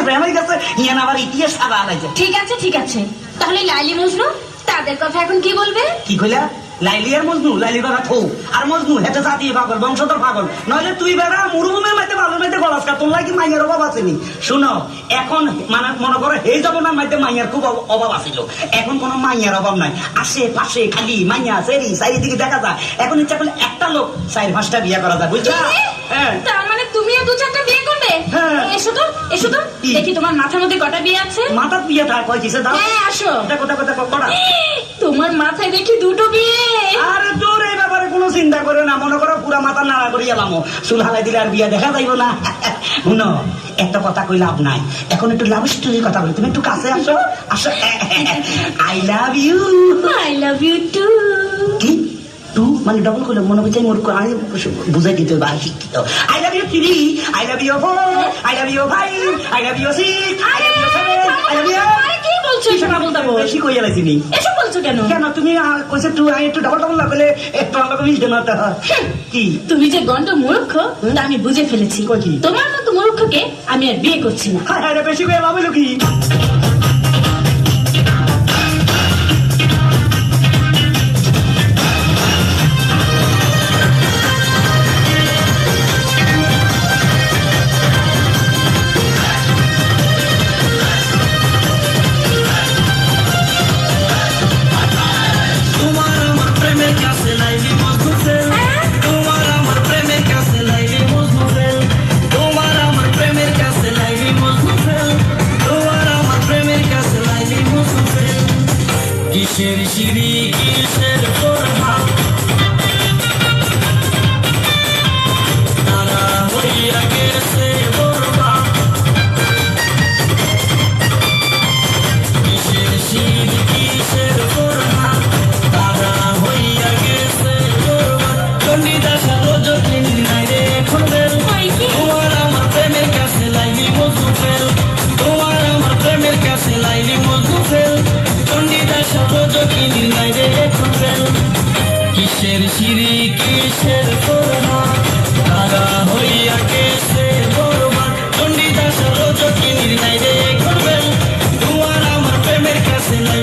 প্রেমের কাছে ইয়ান আবার ইতিহাস সারা আলাইছে। ঠিক আছে তাহলে লাইলি মজনু তাদের কথা এখন কি বলবে? কি কইলা? লাইলি আর মজনু? লাইলি বেড়া থৌ আর মজনু হেঁটে জাতীয় পাগল, বংশধর পাগল। নইলে তুই বেড়া মরুভূমির মধ্যে ভালোর মধ্যে গলাস কা, তোর লাগি মাইয়ার অভাব আসেনি। শুনো, এখন মানে মনে করো এই জমানার মধ্যে মাইয়ার খুব অভাব আছিল, এখন কোনো মাইয়ার অভাব নাই। আশেপাশে খালি মাইয়া সেরি চারিদিকে দেখা যায়। এখন ইচ্ছা করলে একটা লোক 4-5টা বিয়ে করা যায়, বুঝছো? হ্যাঁ, তার মানে তুমিও 2-4টা বিয়ে করবে? হ্যাঁ। এসো তো দেখি তোমার মাথার মধ্যে কটা বিয়ে আছে। মাথার বিয়েটা কয় কিসে দাও? হ্যাঁ আসো। কটা? তোমার মাথায় দেখি 2টো বিয়ে। আরে তোর এই ব্যাপারে কোনো চিন্তা করে না, মনে করো পুরা মাথা নাড়া করি এলাম, চুল হালাই দিলে আর বিয়া দেখা যাইব না। শুনো, একটা কথা কই লাভ নাই, এখন একটু লাভ স্টোরির কথা বলি, তুমি একটু কাছে আসো। I love you. I love you too. কি টু মানে ডবল করলে মনে হচ্ছে মোর আমি বুঝাই দিতে হবে। I love you 3, I love you 4, I love you 5, I love you 6, I love you 7, I love you. কি বলছো? শোনা বলতে বেশি কই এলাইছি নি। এসব বলছো কেন? কেন তুমি কইছে টু, আই একটু ডবল না বলে একটু আমাকে মিলতে না তো। কি তুমি যে গন্ড মূর্খ তা আমি বুঝে ফেলেছি। কি? তোমার মতো মূর্খকে আমি আর বিয়ে করছি না। হায় হায় রে, বেশি কই লাভ হইলো কি? কিসের সিঁড়ি কিসের প্রভা তারা হইয়া গেছে বরবাদ। কিসের সিঁড়ি কিসের প্রভা তারা হইয়া গেছে বরবাদ। চণ্ডীদাস রোজ কিনি নাই রে এখন বেল, তোমার আমার প্রেমের কাছে লাইলি মজু ফেল, তোমার আমার প্রেমের কাছে লাইলি মজু ফেল। কিসের সিঁড়ি কিসের প্রভা তারা হইয়া গেছে বরবাদ। চণ্ডীদাস রোজ কিনির নাই রে করবেন, তোমার আমার প্রেমের কাছে নাই